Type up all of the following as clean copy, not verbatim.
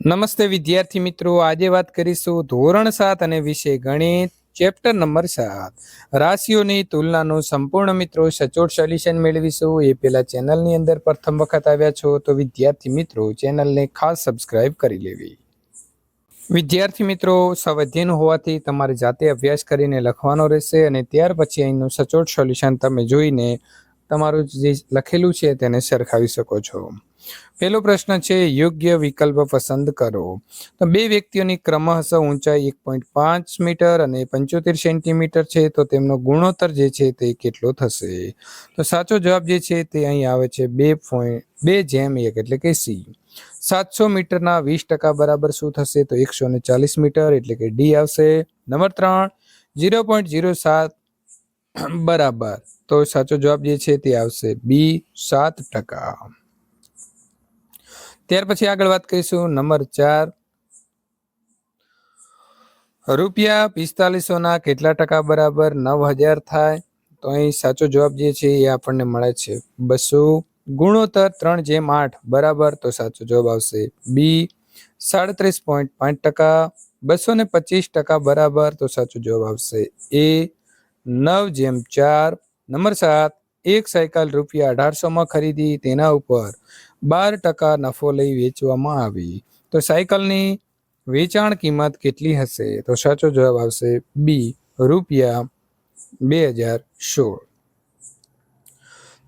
નમસ્તે વિદ્યાર્થી મિત્રો, આજે વાત કરીશું ધોરણ 7 અને વિષય ગણિત ચેપ્ટર નંબર 7 રાશિઓની તુલનાનું સંપૂર્ણ મિત્રો સચોટ સોલ્યુશન મેળવીશું। એ પહેલા ચેનલની અંદર પ્રથમ વખત આવ્યા છો તો વિદ્યાર્થી મિત્રો ચેનલને ખાસ સબસ્ક્રાઇબ કરી લેવી। વિદ્યાર્થી મિત્રો, સ્વાધ્યાયનું હોવાથી તમારે જાતે અભ્યાસ કરીને લખવાનો રહેશે અને ત્યાર પછી અહીંનું સચોટ સોલ્યુશન તમે જોઈને તમારું જે લખેલું છે તેને સરખાવી શકો છો। પહેલો પ્રશ્ન છે, યોગ્ય વિકલ્પ પસંદ કરો। તો બે વ્યક્તિઓની ક્રમશઃ ઊંચાઈ 1.5 મીટર અને 75 સેન્ટીમીટર છે, તો તેમનો ગુણોત્તર જે છે તે કેટલો થશે? તો સાચો જવાબ જે છે તે અહીં આવે છે 2:1 એટલે કે સી। 700 મીટરના 20% બરાબર શું થશે? તો 140 મીટર એટલે કે ડી આવશે। નંબર 3, 0.07 બરાબર, તો સાચો જવાબ જે છે તે આવશે બી 7%। ત્યાર પછી આગળ વાત કરીશું નંબર 4, રૂપિયા 4500ના કેટલા ટકા બરાબર 9000 થાય? તો અહીં સાચો જવાબ જે છે એ આપણને મળે છે 200। ગુણોત્તર 3:8 બરાબર, તો સાચો જવાબ આવશે બી 37.5%। 225% બરાબર, તો સાચો જવાબ આવશે એ 9:4। નંબર 7, એક સાયકલ રૂપિયા 1800માં ખરીદી, તેના ઉપર 12% નફો લઈ વેચવામાં આવી, તો સાયકલની વેચાણ કિંમત કેટલી હશે? તો સાચો જવાબ આવશે બી રૂપિયા 2016।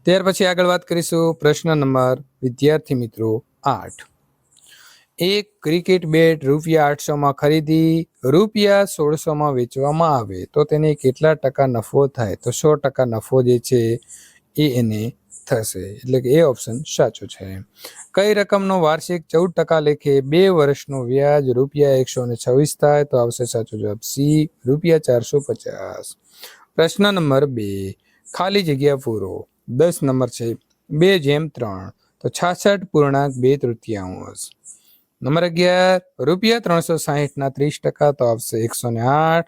ત્યાર પછી આગળ વાત કરીશું પ્રશ્ન નંબર વિદ્યાર્થી મિત્રો 8, એક ક્રિકેટ બેટ રૂપિયા 800માં ખરીદી રૂપિયા 1600માં વેચવામાં આવે તો તેને કેટલા ટકા નફો થાય? તો 100% નફો જે છે એ એને થશે, એટલે કે એ ઓપ્શન સાચો છે। કઈ રકમનો વાર્ષિક 14% લેખે 2 વર્ષનું વ્યાજ રૂપિયા 126 થાય? તો આવશે સાચો જવાબ સી રૂપિયા 450। પ્રશ્ન નંબર 2, ખાલી જગ્યા પૂરો। 10 નંબર છે 2:3, તો 66.2/3। નંબર 11, રૂપિયા 360ના 30%, તો આવશે 108।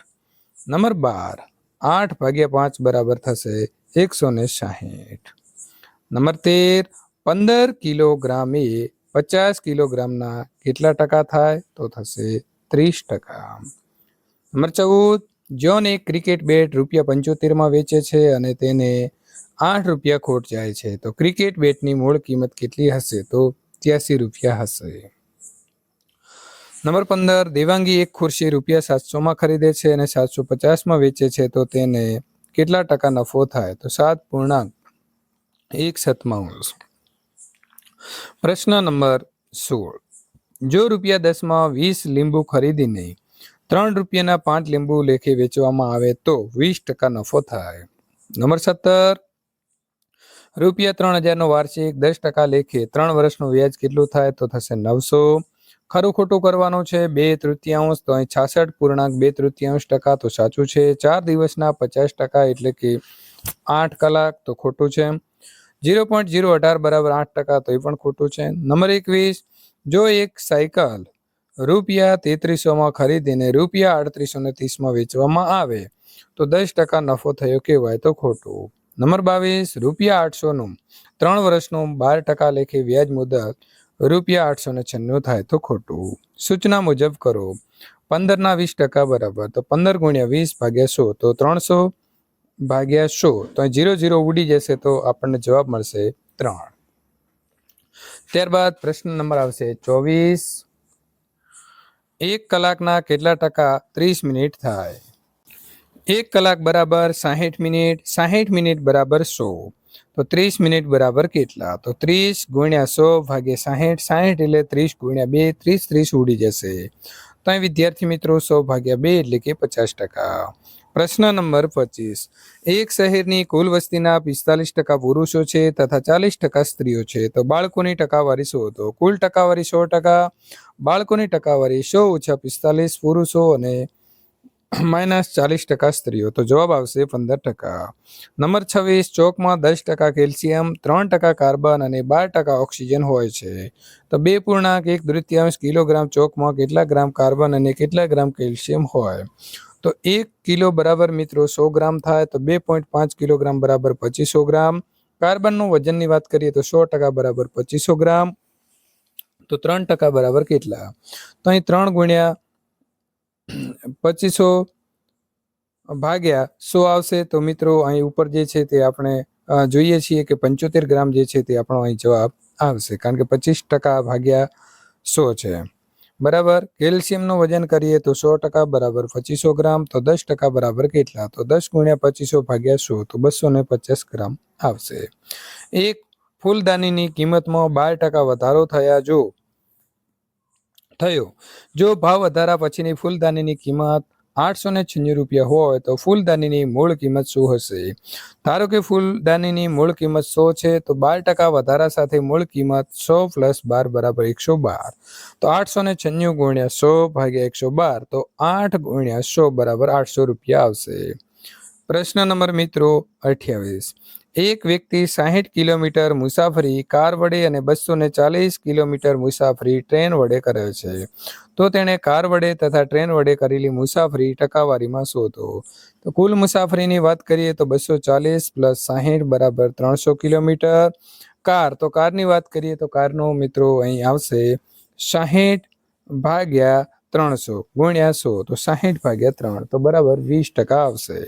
નંબર 12, 8/5 બરાબર થશે 160। નંબર 13, 15 કિલોગ્રામ એ 50 કિલોગ્રામના કેટલા ટકા થાય? તો થશે 30%। નંબર 14, જ્હોન એક ક્રિકેટ બેટ રૂપિયા 75માં વેચે છે અને તેને 8 રૂપિયા ખોટ જાય છે, તો ક્રિકેટ બેટની મૂળ કિંમત કેટલી હશે? તો 83 રૂપિયા હશે। નંબર 15, દેવાંગી એક ખુરશી રૂપિયા 700માં ખરીદે છે અને 750માં વેચે છે, તો તેને કેટલા ટકા નફો થાય? તો 7.1 પ્રશ્ન નંબર 16, જો રૂપિયા 10માં 20 લીંબુ ખરીદીને 3 રૂપિયાના 5 લીંબુ લેખે વેચવામાં આવે તો 20% નફો થાય। નંબર 17, રૂપિયા 3000નો વાર્ષિક 10% લેખે 3 વર્ષનું વ્યાજ કેટલું થાય? તો થશે 900। ખરું ખોટું કરવાનું છે 2/3, તો અહીં 66.2/3%, તો સાચું છે। 4 દિવસના 50% એટલે કે 8 કલાક, તો ખોટું છે। 0.018 બરાબર 8%, તો એ પણ ખોટું છે। નંબર 21, જો એક સાયકલ રૂપિયા 3300માં ખરીદીને રૂપિયા 3830માં વેચવામાં આવે તો 10% નફો થયો કહેવાય, તો ખોટું। નંબર 22, રૂપિયા 800નું 3 વર્ષનું 12% લેખે વ્યાજ મુદત રૂપિયા 896 થાય, તો ખોટું। સૂચના મુજબ કરો। 15ના 20% બરાબર, તો 15 × 20 / 100, તો 300/100, તો 0 ઉડી જશે, તો આપણને જવાબ મળશે 3। ત્યારબાદ પ્રશ્ન નંબર આવશે 24, 1 કલાકના કેટલા ટકા 30 મિનિટ થાય? 1 કલાક બરાબર 60 મિનિટ, 60 મિનિટ બરાબર 100, તો 30 મિનિટ બરાબર કેટલા? તો 30 × 100/60, 60 એટલે 30 × 2, 30 ઉડી જશે, તો અહીં વિદ્યાર્થી મિત્રો 100/2 એટલે કે 50%। પ્રશ્ન નંબર 25, એક શહેરની કુલ વસ્તીના 45% પુરુષો છે તથા 40% સ્ત્રીઓ છે, તો બાળકોની ટકાવારી શોધો। કુલ ટકાવારી 100%, બાળકોની ટકાવારી 100 - 45 પુરુષો અને -40% સ્ત્રીઓ, તો જવાબ આવશે 15%। નંબર 26, ચોકમાં 10% કેલ્શિયમ, 3% કાર્બન અને 12% ઓક્સિજન હોય છે, તો 2.1 કિલોગ્રામ ચોકમાં કેટલા ગ્રામ કાર્બન અને કેટલા ગ્રામ કેલ્શિયમ હોય? તો 1 કિલો બરાબર મિત્રો 100 ગ્રામ થાય, તો 2.5 કિલોગ્રામ બરાબર 2500 ગ્રામ। કાર્બનનું વજનની વાત કરીએ તો 100% બરાબર 2500 ગ્રામ। તો 3% બરાબર કેટલા? તો અહીં 3 ગુણ્યા 2500 ભાગ્યા 100 આવશે. તો મિત્રો અહીં ઉપર જે છે તે આપણે જોઈએ છીએ કે 75 ગ્રામ જે છે તે આપણો અહીં જવાબ આવશે, કારણ કે 25% ભાગ્યા 100 છે બરાબર. કેલ્શિયમનું વજન કરીએ તો 100% બરાબર 2500 ગ્રામ. તો 10% બરાબર કેટલા? તો 10 ગુણ્યા 2500 ભાગ્યા 100 તો 250 ગ્રામ આવશે. એક ફૂલદાનીની કિંમતમાં 12% વધારો થયો. જો ભાવ વધારા પછીની ફૂલદાનીની કિંમત 896 રૂપિયા હોય તો ફૂલદાનીની મૂળ કિંમત શું હશે? ધારો કે ફૂલદાનીની મૂળ કિંમત 100 છે, તો 12% વધારા સાથે મૂળ કિંમત 100 + 12 બરાબર 112. તો 896 ગુણ્યા 100 ભાગ્યા 112, તો 8 ગુણ્યા 100 બરાબર 800 રૂપિયા આવશે. પ્રશ્ન નંબર મિત્રો 28. એક વ્યક્તિ 60 કિલોમીટર મુસાફરી કાર વડે અને 240 કિલોમીટર મુસાફરી ટ્રેન વડે કરે છે. તો તેણે કાર વડે તથા ટ્રેન વડે કરેલી મુસાફરી ટકાવારીમાં શોધો. તો કુલ મુસાફરીની વાત કરીએ તો 240 + 60 બરાબર 300 કિલોમીટર. તો કારની વાત કરીએ તો કારનો મિત્રો અહીં આવશે 60 ભાગ્યા 300 ગુણ્યા 100, તો 60 ભાગ્યા 3, તો બરાબર 20% આવશે.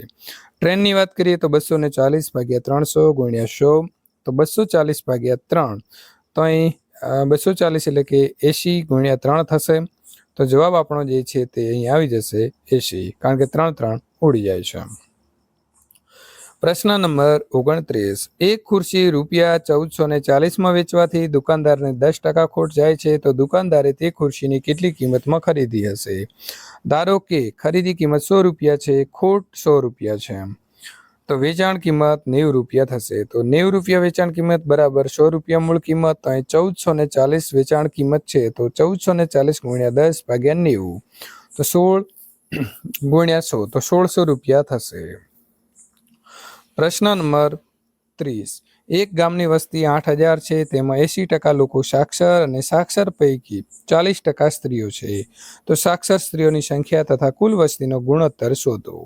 ટ્રેનની વાત કરીએ તો 240 ભાગ્યા 300 ગુણ્યા 100, તો 240 ભાગ્યા 3, તો અહીં 240 એટલે કે 80 ગુણ્યા 3 થશે. તો જવાબ આપણો જે છે તે અહીં આવી જશે 80, કારણ કે 3 ઉડી જાય છે. પ્રશ્ન નંબર 29. એક ખુરશી રૂપિયા 1440 વેચવાથી દુકાનદારને 10% ખોટ જાય છે, તો દુકાનદારે તે ખુરશીની કેટલી કિંમતમાં ખરીદી હશે? ધારો કે ખરીદી કિંમત 100 રૂપિયા છે, ખોટ 100 રૂપિયા છે, તો વેચાણ કિંમત 90 રૂપિયા થશે. તો 90 રૂપિયા વેચાણ કિંમત બરાબર 100 રૂપિયા મૂળ કિંમત. તો અહીં 1440 વેચાણ કિંમત છે, તો 1440 ગુણ્યા 10 ભાગ્યા 90, તો 16 ગુણ્યા 100, તો 1600 રૂપિયા થશે. પ્રશ્ન નંબર 30. એક ગામની વસ્તી 8000 છે, તેમાં 80% લોકો સાક્ષર અને સાક્ષર પૈકી 40% સ્ત્રીઓ છે. તો સાક્ષર સ્ત્રીઓની સંખ્યા તથા કુલ વસ્તીનો ગુણોત્તર શોધો.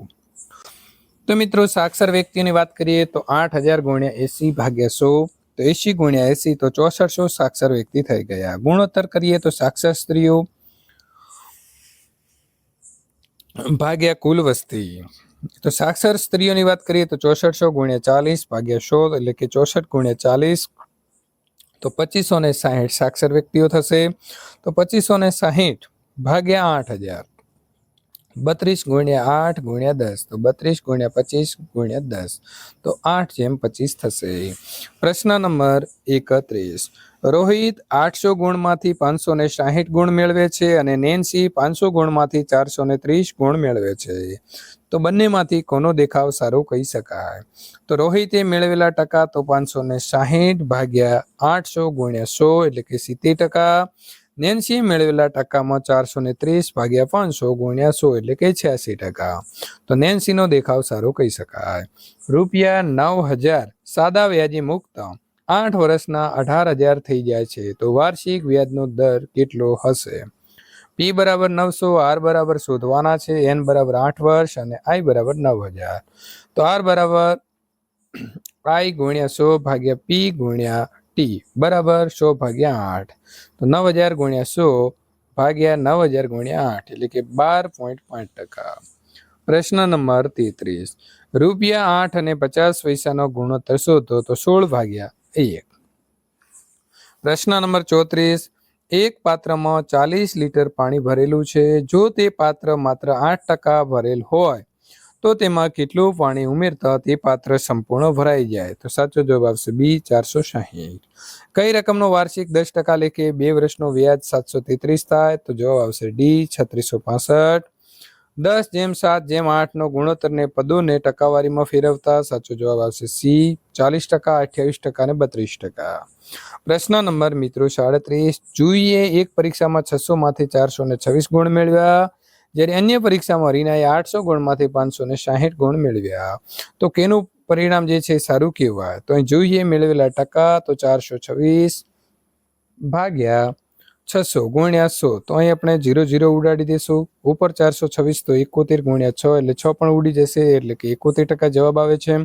તો મિત્રો સાક્ષર વ્યક્તિની વાત કરીએ તો 8000 ગુણ્યા 80 ભાગ્યા 100, તો 80 ગુણ્યા 80, તો 6400 સાક્ષર વ્યક્તિ થઈ ગયા. ગુણોત્તર કરીએ તો સાક્ષર સ્ત્રીઓ ભાગ્યા કુલ વસ્તી. તો સાક્ષર સ્ત્રીઓની વાત કરીએ તો 6400 ગુણ્યા 40 ભાગ્યા 100, એટલે કે 64 ગુણ્યા 40, તો 2560 સાક્ષર વ્યક્તિઓ થશે. તો 2560 ભાગ્યા 8000, 32 ગુણ્યા 8 ગુણ્યા 10, તો 32 ગુણ્યા 25 ગુણ્યા 10, તો 8/25 થશે. પ્રશ્ન નંબર 31. રોહિત 800 ગુણમાંથી 560 ગુણ મેળવે છે અને નેન્સી 500 ગુણમાંથી 430 ગુણ મેળવે છે. તો બંનેમાંથી કોનો દેખાવ સારો કહી શકાય? તો રોહિતે મેળવેલા ટકા તો 560 ભાગ્યા 800 ગુણ્યા 100, એટલે કે 70%. નેન્સીએ મેળવેલા ટકામાં 430 ભાગ્યા 500 ગુણ્યા 100, એટલે કે 86%. તો નેન્સીનો દેખાવ સારો કહી શકાય. રૂપિયા 9000 સાદા વ્યાજે મુક્ત 8 વર્ષના 18000 થઈ જાય છે, તો વાર્ષિક વ્યાજનો દર કેટલો હશે? પી બરાબર 900, આર બરાબર શોધવાના છે, એન બરાબર 8 વર્ષ અને આઈ બરાબર 9000. તો આર બરાબર આઈ ગુણ્યા 100 ભાગ્યા પી ગુણ્યા ટી બરાબર 100 ભાગ્યા 8, તો 9000 ગુણ્યા 100 ભાગ્યા 9000 ગુણ્યા 8, એટલે કે 12.5%. પ્રશ્ન નંબર 33. રૂપિયા 8 અને 50 પૈસાનો ગુણોત્તર શોધો, તો 16 ભાગ્યા 1. પ્રશ્ન નંબર 34. એક પાત્રમાં 40 લીટર પાણી ભરેલું છે. જો તે પાત્ર માત્ર 8% ભરેલ હોય તો તેમાં કેટલું પાણી ઉમેરતા તે પાત્ર સંપૂર્ણ ભરાઈ જાય? તો સાચો જવાબ આવશે બી 460. કઈ રકમનો વાર્ષિક 10% લેખે 2 વર્ષનો વ્યાજ 733 થાય? તો જવાબ આવશે ડી 3665. 10/7/8 નો ગુણોત્તરને પદોને ટકાવારીમાં ફેરવતા? સાચો જવાબ આવશે સી 40%, 28% અને 32%. પ્રશ્ન નંબર મિત્રો 37. જુઈએ એક પરીક્ષામાં 600 માંથી 426 ગુણ મેળવ્યા, જ્યારે અન્ય પરીક્ષામાં રીનાએ 800 ગુણમાંથી 560 ગુણ મેળવ્યા. તો કેનું પરિણામ જે છે સારું કહેવાય? તો અહીં જોઈએ મેળવેલા ટકા તો 426 ભાગ્યા 600 ગુણ્યા 100, તો અહીં આપણે 0 ઉડાડી દેશું. ઉપર 426 તો 71 ગુણ્યા 6, એટલે 6 પણ ઉડી જશે, એટલે કે 71% જવાબ આવે છે.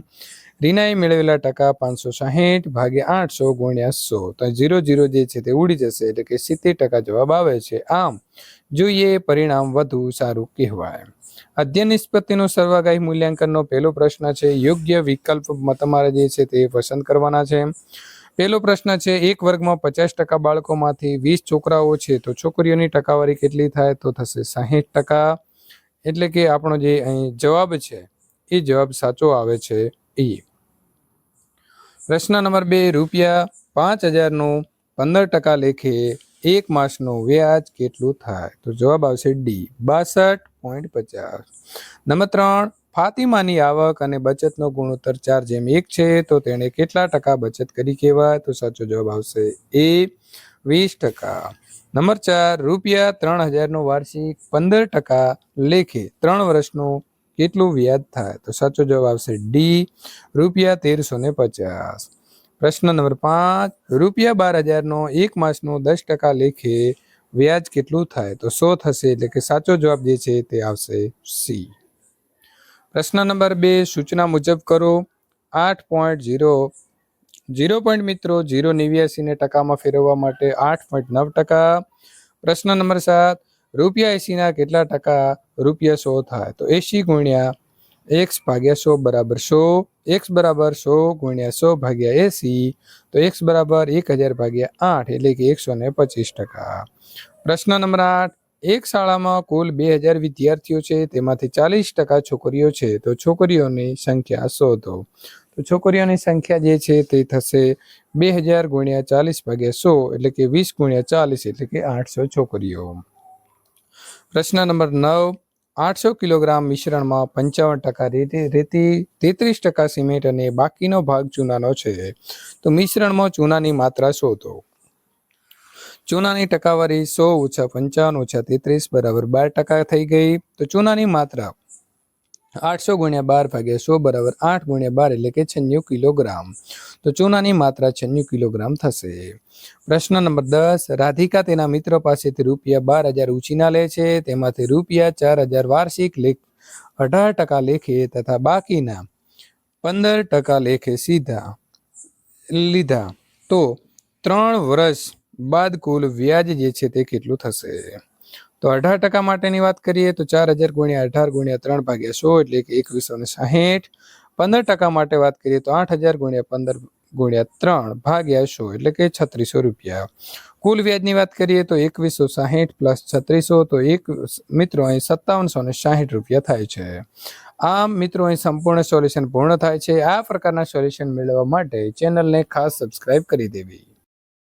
રીનાએ મેળવેલા ટકા 560 ભાગ્યા 800 ગુણ્યા 100, તો 0 જે છે તે ઉડી જશે, એટલે કે 70% જવાબ આવે છે. આમ જોઈએ પરિણામ વધુ સારું કહેવાય. અધ્યયન નિષ્પત્તિનું સર્વગાહી મૂલ્યાંકનનો પહેલો પ્રશ્ન છે. યોગ્ય વિકલ્પ તમારે જે છે તે પસંદ કરવાના છે. પહેલો પ્રશ્ન છે, એક વર્ગમાં 50% બાળકોમાંથી 20 છોકરાઓ છે, તો છોકરીઓની ટકાવારી કેટલી થાય? તો થશે 60%. એટલે કે આપણો જે અહીં જવાબ છે એ જવાબ સાચો આવે છે એ. પ્રશ્ન નંબર 2, રૂપિયા 5000નું 15% લેખે એક માસનું વ્યાજ કેટલું થાય? તો જવાબ આવશે ડી, 62.50. નંબર 3, ફાતિમાની આવક અને બચતનો ગુણોત્તર 4:1 છે, તો તેણે કેટલા ટકા બચત કરી કહેવાય? તો સાચો જવાબ આવશે એ, 20%. નંબર 4, રૂપિયા 3000નું વાર્ષિક 15% લેખે 3 વર્ષનું કેટલું વ્યાજ થાય? તો સાચો જવાબ આવશે ડી, રૂપિયા 1350. પ્રશ્ન નંબર 5, રૂપિયા 12000નો એક માસનું 10% લેખે વ્યાજ કેટલું થાય? તો 100 થશે, એટલે કે સાચો જવાબ જે છે તે આવશે સી. પ્રશ્ન નંબર 2, સૂચના મુજબ કરો. 8.0 મિત્રો 0.89 ને ટકામાં ફેરવવા માટે 8.9%. પ્રશ્ન નંબર 7, રૂપિયા 80ના કેટલા ટકા રૂપિયા 100 થાય? તો 80 ગુણ્યા x ભાગ્યા 100 બરાબર 100. x બરાબર 100 ગુણ્યા 100 ભાગ્યા 80, તો x બરાબર 1000 ભાગ્યા 8, એટલે કે 125%. પ્રશ્ન નંબર 8, એક શાળામાં કુલ 2000 વિદ્યાર્થીઓ છે, તેમાંથી 40% છોકરીઓ છે, તો છોકરીઓની સંખ્યા શોધો. તો છોકરીઓની સંખ્યા જે છે તે થશે 2000 ગુણ્યા 40 ભાગ્યા 100, એટલે કે 20 ગુણ્યા 40, એટલે કે 800 છોકરીઓ. પ્રશ્ન નંબર 9, 800 કિલોગ્રામ મિશ્રણમાં 55% રેતી, 33% સિમેન્ટ અને બાકીનો ભાગ ચૂનાનો છે, તો મિશ્રણમાં ચૂનાની માત્રા શોધો. ચૂનાની ટકાવારી 100 - 55 - 33 બરાબર 12% થઈ ગઈ. તો ચૂનાની માત્રા 800 ગુણ્યા 12 ભાગ્યા 100 બરાબર 8 ગુણ્યા 12, એટલે કે 96 કિલોગ્રામ. તો ચૂનાની માત્રા 96 કિલોગ્રામ થશે. પ્રશ્ન નંબર 10, રાધિકા તેના મિત્ર પાસેથી રૂપિયા 12000 ઉછીના લે છે, તેમાંથી રૂપિયા 4000 વાર્ષિક 18% લેખે તથા બાકીના 15% લેખે સીધા લીધા, તો 3 વર્ષ બાદ કુલ વ્યાજ જે છે તે કેટલું થશે? તો 18% માટેની વાત કરીએ તો 4000 ગુણ્યા 18 ગુણ્યા 3 ભાગ્યા 100, એટલે કે 2160. 15% માટે વાત કરીએ તો 8000 ગુણ્યા 15 ગુણ્યા 3 ભાગ્યા 100, એટલે કે 3600 રૂપિયા. કુલ વ્યાજની વાત કરીએ તો 2160 પ્લસ 3600, તો મિત્રો અહીં 5760 રૂપિયા થાય છે. આમ મિત્રો અહીં સંપૂર્ણ સોલ્યુશન પૂર્ણ થાય છે. આ પ્રકારના સોલ્યુશન મેળવવા માટે ચેનલને ખાસ સબસ્ક્રાઇબ કરી દેવી.